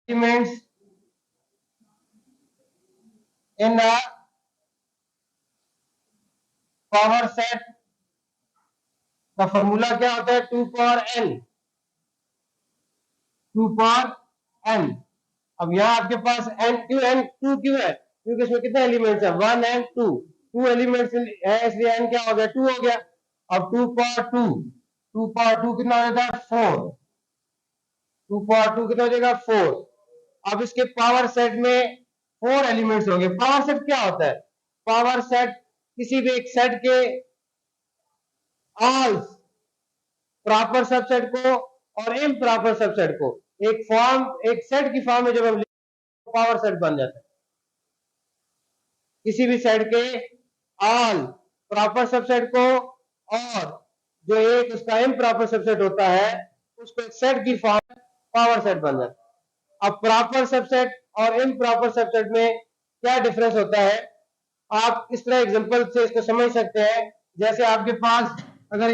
Elements in a power set का formula क्या होता है? 2 पावर n, 2 पावर n। अब यहाँ आपके पास n क्यों है? क्योंकि इसमें कितने एलिमेंट्स है? 1 एंड 2, 2 एलिमेंट्स है, इसलिए n क्या हो गया? 2 हो गया। अब 2 पावर 2, 2 पावर 2 कितना हो जाता है? 4। 2 पावर 2 कितना हो जाएगा? 4। अब इसके पावर सेट में 4 एलिमेंट्स होंगे। पावर सेट क्या होता है? पावर सेट किसी भी एक सेट के ऑल प्रॉपर सबसेट को और इम्प्रॉपर सबसेट को एक सेट की फॉर्म में जब हम पावर सेट बन जाता है। किसी भी सेट के ऑल प्रॉपर सबसेट को और जो एक उसका इम्प्रॉपर सबसेट होता है उसको एक सेट की फॉर्म पावर सेट बन जाता है। अब प्रॉपर सबसेट और इम्प्रॉपर सबसेट में क्या डिफरेंस होता है? आप इस तरह एग्जांपल से इसको समझ सकते हैं। जैसे आपके पास अगर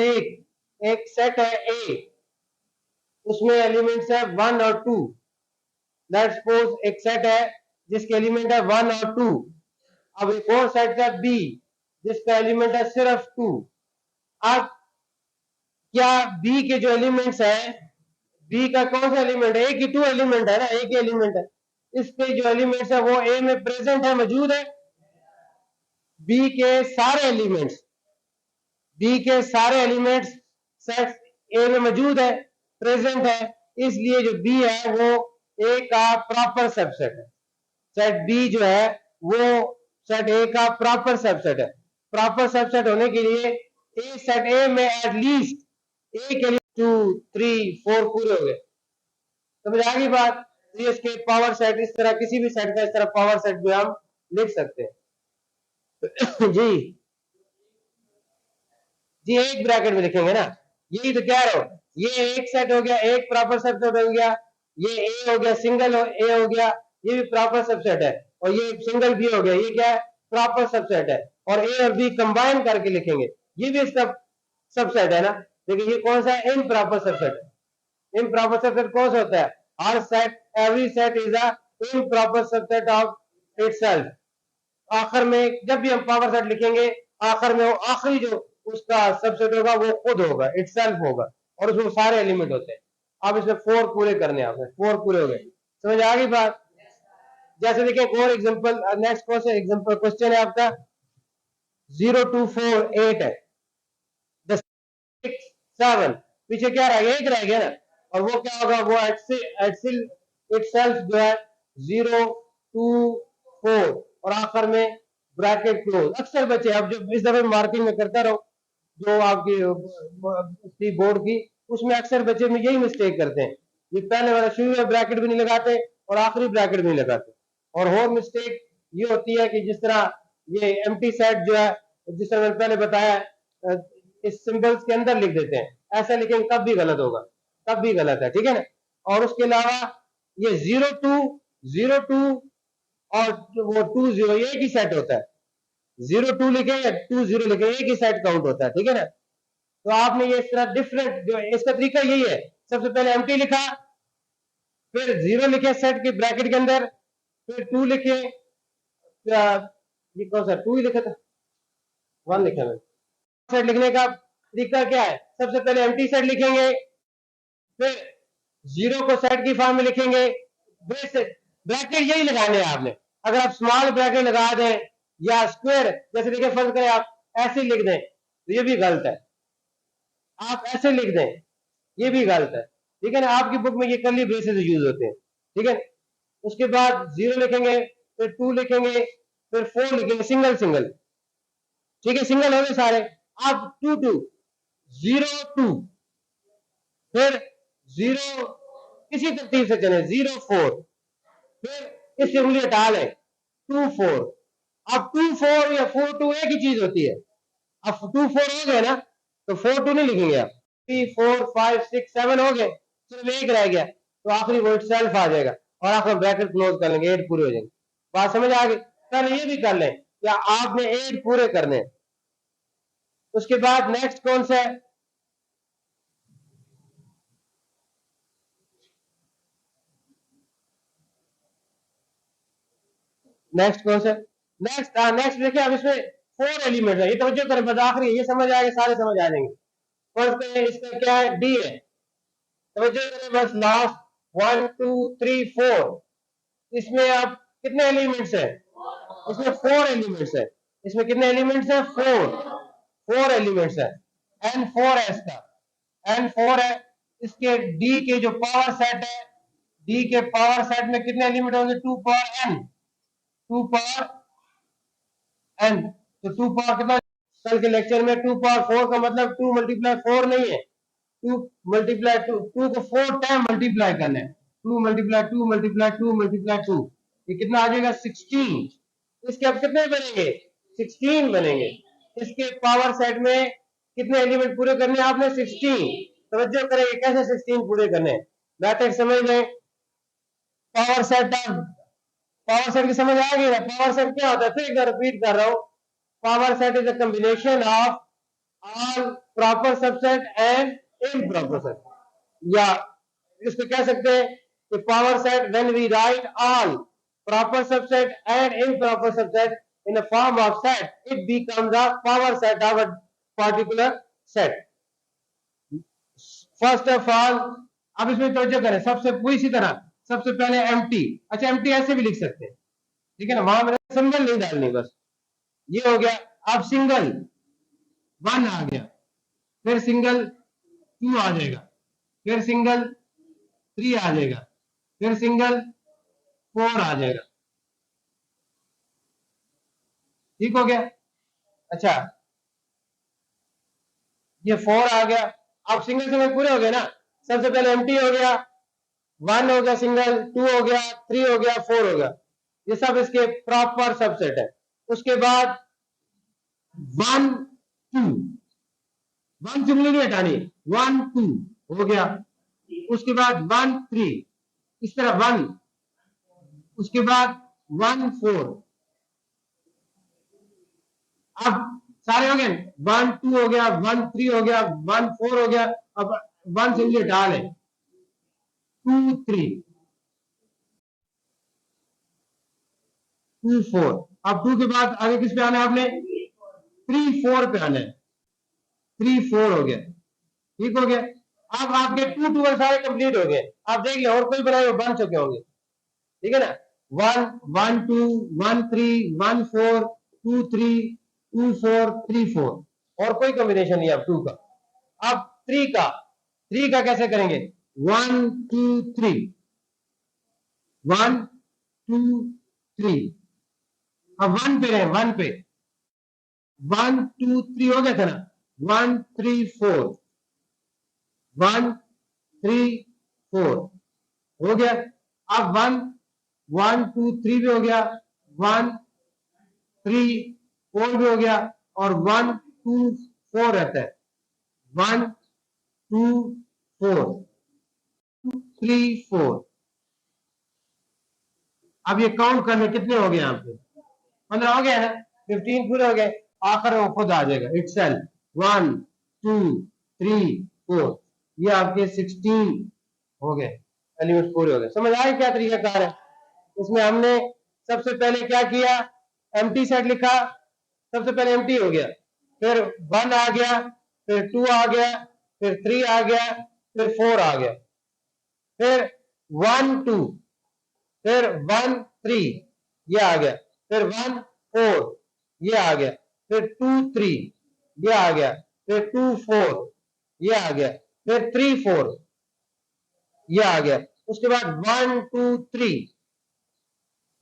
एक सेट है ए, उसमें एलिमेंट्स है 1 और 2। लेट्स सपोज एक सेट है जिसके एलिमेंट है 1 और 2। अब एक और सेट है बी जिसका एलिमेंट है सिर्फ 2। अब क्या बी के जो एलिमेंट्स है, बी का कौन सा एलिमेंट है? एक ही 2 एलिमेंट है ना, एक ही एलिमेंट है। इसके जो एलिमेंट्स है वो ए में प्रेजेंट है, मौजूद है। बी के सारे एलिमेंट्स सेट ए में मौजूद है, प्रेजेंट है। इसलिए जो बी है वो ए का प्रॉपर सबसेट है। सेट बी जो है वो सेट ए का प्रॉपर सबसेट है। प्रॉपर सबसेट होने के लिए सेट ए में एटलीस्ट एक एलिमेंट 2 3 4 पूरे हो गए। समझ आ गई बात? तो इसके पावर सेट इस तरह, किसी भी सेट का इस तरह पावर सेट भी हम लिख सकते हैं। जी जी, एक ब्रैकेट में लिखेंगे ना, यही तो कह रहे हो। ये एक सेट हो गया, एक प्रॉपर सबसेट हो गया। ये ए हो गया, सिंगल ए हो गया, ये भी प्रॉपर सबसेट है। और ये सिंगल बी हो गया, ये क्या है? प्रॉपर सबसेट है। और ए और बी कंबाइन करके लिखेंगे, ये भी इसका सबसेट है ना। लेकिन ये कौन सा है? इम्प्रॉपर सबसेट है। इम्प्रॉपर सबसेट कौन सा होता है? हर set, every set is a improper subset of itself. आखिर में जब भी हम पावर सेट लिखेंगे, आखिर में वो आखिरी जो उसका सबसेट होगा वो खुद होगा, इटसेल्फ होगा, और उसमें सारे एलिमेंट होते हैं। अब इसमें 4 पूरे करने, आपने 4 पूरे हो गए। समझ आ गई बात? जैसे देखिए एक और एग्जांपल, नेक्स्ट कौन सा एग्जांपल क्वेश्चन है आपका? 0248 है, 7 पीछे क्या रह गया? एक रह गया ना। और वो क्या होगा? वो इटसेल्फ जो है 0 2 4 और आखिर में ब्रैकेट क्लोज। अक्सर बच्चे, अब जब इस दफे मार्किंग में करता रहो जो आपकी बोर्ड की, उसमें अक्सर बच्चे में यही मिस्टेक करते हैं। ये पहले वाला शुरू में ब्रैकेट भी नहीं लगाते और आखिरी ब्रैकेट भी नहीं लगाते। और मिस्टेक ये होती है कि जिस तरह ये एम्प्टी सेट जो है, जिस तरह मैंने पहले बताया, इस सिंबल्स के अंदर लिख देते हैं। ऐसा लिखेंगे तब भी गलत होगा, तब भी गलत है, ठीक है ना। और उसके अलावा ये 0 2 और वो 2 0 एक ही सेट होता है। 0 2 लिखे या 2 0 लिखे, एक ही सेट काउंट होता है, ठीक है ना। तो आपने ये इस तरह डिफरेंट, जो इसका तरीका यही है, सबसे पहले एम्प्टी लिखा, फिर 0 लिखे सेट के ब्रैकेट के अंदर, फिर 2 लिखे, ये कौन सा 2 ही लिखा था, 1 लिखा मैंने। सेट लिखने का तरीका क्या है? सबसे पहले एम्प्टी सेट लिखेंगे, फिर 0 को सेट की फॉर्म में लिखेंगे। ब्रैकेट यही लगाने हैं आपने। अगर आप स्मॉल ब्रैकेट लगा दें या स्क्वायर, जैसे देखिए फर्ज करें आप ऐसे लिख दें तो ये भी गलत है। आप ऐसे लिख दें, ये भी गलत है, ठीक है ना। आपकी बुक में ये कर्ली ब्रेसेस यूज होते हैं, ठीक है। उसके बाद 0 लिखेंगे, फिर 2 लिखेंगे, फिर 4 लिखेंगे, सिंगल सिंगल, ठीक है, सिंगल हो गए सारे। अब 2 2 0 2, फिर 0, इसी तरतीब से चले, 0 4, फिर इससे उंगली हटा लें, 2 4। अब 2 4 या 4 2 एक ही चीज होती है। अब 2 4 हो गए ना, तो 4 2 नहीं लिखेंगे आप। 3 4 5 6 7 हो गए, सिर्फ एक रह गया, तो आखिरी वर्ड सेल्फ आ जाएगा और आखिर ब्रैकेट क्लोज कर लेंगे, 8 पूरे हो जाएंगे। बात समझ आ गई? पहले ये भी कर लें, या आपने 8 पूरे करने। उसके बाद नेक्स्ट कौन सा है? नेक्स्ट कौन सा? नेक्स्ट देखिए, अब इसमें 4 एलिमेंट है, ये तवज्जो करें, बस आखिरी ये समझ आएगा, सारे समझ आ जाएंगे। फर्स्ट में इसका क्या है? डी है, तवज्जो करें बस, लास्ट 1 2 3 4, इसमें आप कितने एलिमेंट्स है? इसमें 4 एलिमेंट्स है। इसमें कितने एलिमेंट्स है? 4 एलिमेंट्स है। N4 है इसका, N4 है। इसके D के जो पावर सेट है, D के पावर सेट में कितने एलिमेंट होंगे? 2 पावर n, 2 पावर n, तो 2 पावर कितना? कल के लेक्चर में 2 पावर 4 का मतलब 2 मल्टीप्लाई 4 नहीं है, 2 मल्टीप्लाई 2, 2 को 4 टाइम मल्टीप्लाई करना है, 2 मल्टीप्लाई 2 मल्टीप्लाई 2 मल्टीप्लाई 2, ये कितना आ जाएगा? 16। इसके अब कितने बनेंगे? 16 बनेंगे। इसके पावर सेट में कितने एलिमेंट पूरे करने हैं आपने? 16। तवज्जो करेंगे कैसे 16 पूरे करने हैं, मैथड समझ लें। पावर सेट, पावर सेट की समझ आ गई ना? पावर सेट क्या होता है? फिर एक बार रिपीट कर रहा हूं, power set is a combination of all proper subset and improper set, या इसको कह सकते हैं कि power set when we write all proper subset and improper subset in a form of set, it becomes a power set of a particular set. First of all, अब इसमें तवज्जो करें, सबसे पूरी इसी तरह, सबसे पहले एम्प्टी। अच्छा, एम्प्टी ऐसे भी लिख सकते हैं, ठीक है ना, वहां मैंने सिंबल नहीं डालनी, बस ये हो गया। अब सिंगल 1 आ गया, फिर सिंगल 2 आ जाएगा, फिर सिंगल 3 आ जाएगा, फिर सिंगल 4 आ जाएगा, ठीक हो गया। अच्छा, ये 4 आ गया। अब सिंगल सिंगल पूरे हो गए ना, सबसे पहले एम्प्टी हो गया, 1 हो गया सिंगल, 2 हो गया, 3 हो गया, 4 हो गया, ये सब इसके प्रॉपर सबसेट है। उसके बाद 1 2, 1 से नहीं हटानी, 1 2 हो गया। उसके बाद 1 3, इस तरह 1, उसके बाद 1 4, अब सारे हो गए, 1 2 हो गया, 1 3 हो गया, 1 4 हो गया। अब 1 से नहीं हटा लें, 2 3 2 4, अब 2 के बाद आगे किस पे आना है आपने? 3 4 पे आना है, 3 4 हो गया, ठीक हो गया। अब आपके 2 12 सारे कंप्लीट हो गए, आप देख ले और कोई बनाए वो बन चुके होंगे, ठीक है ना। 1 1 2 1 3 1 4 2 3 2 4 3 4, और कोई कॉम्बिनेशन नहीं है अब 2 का। अब 3 का कैसे करेंगे? 1 2 3, 1 2 3, अब 1 पे रहे, 1 पे 1 2 3 हो गया था ना, 1 3 4, 1 3 4 हो गया। अब 1 1 2 3 भी हो गया, 1 3 4 भी हो गया, और 1 2 4 रहता है, 1 2 4 3 4। अब ये काउंट करने कितने हो गए? यहाँ पे 15 हो गए ना, 15 पूरे हो गए, आखिर में खुद आ जाएगा इटसेल्फ 1 2 3 4, ये आपके 16 हो गए, एलिमेंट्स पूरे हो गए। समझ आए क्या तरीका कार है? इसमें हमने सबसे पहले क्या किया? एम्प्टी सेट लिखा, सबसे पहले एम्प्टी हो गया, फिर 1 आ गया, फिर 2 आ गया, फिर 3 आ गया, फिर 4 आ गया, फिर 1 2, फिर 1 3, ये आ गया, फिर 1 4, ये आ गया, फिर 2 3, ये आ गया, फिर 2 4, ये आ गया, फिर 3 4, ये आ गया। उसके बाद 1 2 3,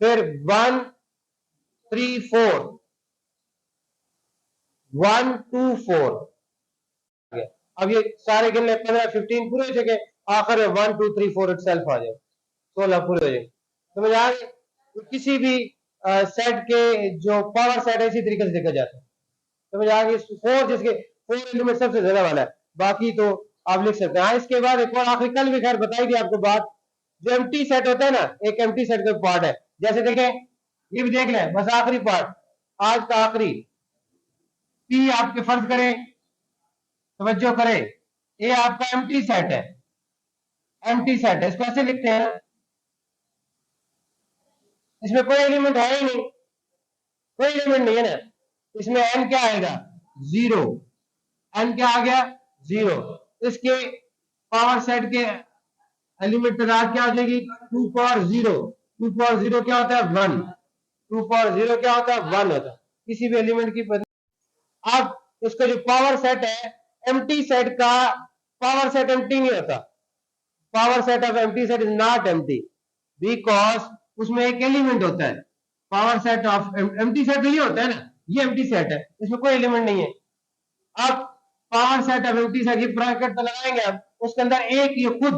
फिर 1 3 4, 1 2 4। अब ये सारे गिन ले, 15 15 पूरे हो चुके, आखिर में 1 2 3 4 इटसेल्फ आ जाए, 16 पूरे हो जाए। समझ आ गए? तो किसी भी सेट के जो पावर सेट है इसी तरीके से देखा जाता है। समझ आ गई? 4 जिसके 4 एलिमेंट सबसे ज्यादा वाला है, बाकी तो आप लिख सकते हैं। हाँ, इसके बाद एक और आखिरी, कल भी खैर बताई थी आपको बात, जो एम्प्टी सेट होता है ना, एक एम्प्टी सेट का पार्ट है, जैसे देखें, ये भी देख लें, बस आखिरी पार्ट, आज का आखिरी, पी आपके फर्ज करें, तवज्जो करें, ये आपका एम्प्टी सेट है, एम्प्टी सेट है, इसको ऐसे लिखते हैं, इसमें कोई एलिमेंट है ही नहीं, कोई एलिमेंट नहीं है ना, इसमें n क्या आएगा, 0, n क्या आ गया, 0। इसके पावर सेट के एलिमेंट तादाद क्या हो जाएगी, 2 पावर 0, 2 पावर 0 क्या होता है 1, 2 पावर 0 क्या होता है 1 होता है, किसी भी एलिमेंट की। अब इसका जो पावर सेट है, एम्प्टी सेट का पावर सेट एम्प्टी नहीं होता, power set of empty set is not empty because उसमें एक एलिमेंट होता है। Power set of empty set ये होता है ना, ये एम्प्टी सेट है, इसमें कोई एलिमेंट नहीं है। अब power set of empty set, ये ब्रैकेट तो लगाएंगे हम, उसके अंदर एक ये खुद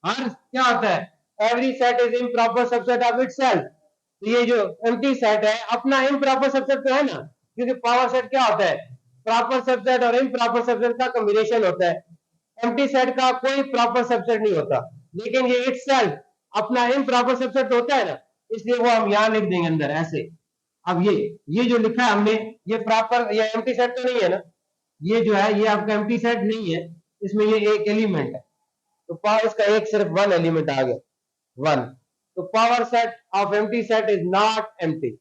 हर क्या होता है, every set is improper subset of itself. तो ये जो एम्प्टी सेट है अपना इम्प्रॉपर सबसेट तो है ना, क्योंकि पावर सेट क्या होता है, प्रॉपर सबसेट और इम्प्रॉपर सबसेट का कॉम्बिनेशन होता है। एम्प्टी सेट का कोई प्रॉपर सबसेट नहीं होता, लेकिन ये इटसेल्फ अपना इम्प्रॉपर सबसेट होता है ना, इसलिए वो हम यहां लिख देंगे अंदर ऐसे। अब ये जो लिखा है हमने, ये प्रॉपर, ये एम्प्टी सेट तो नहीं है ना, ये जो है ये आपका एम्प्टी सेट नहीं है, इसमें ये एक एलिमेंट है, तो पावर इसका एक सिर्फ 1 एलिमेंट आ गया 1। तो power set of empty set is not empty.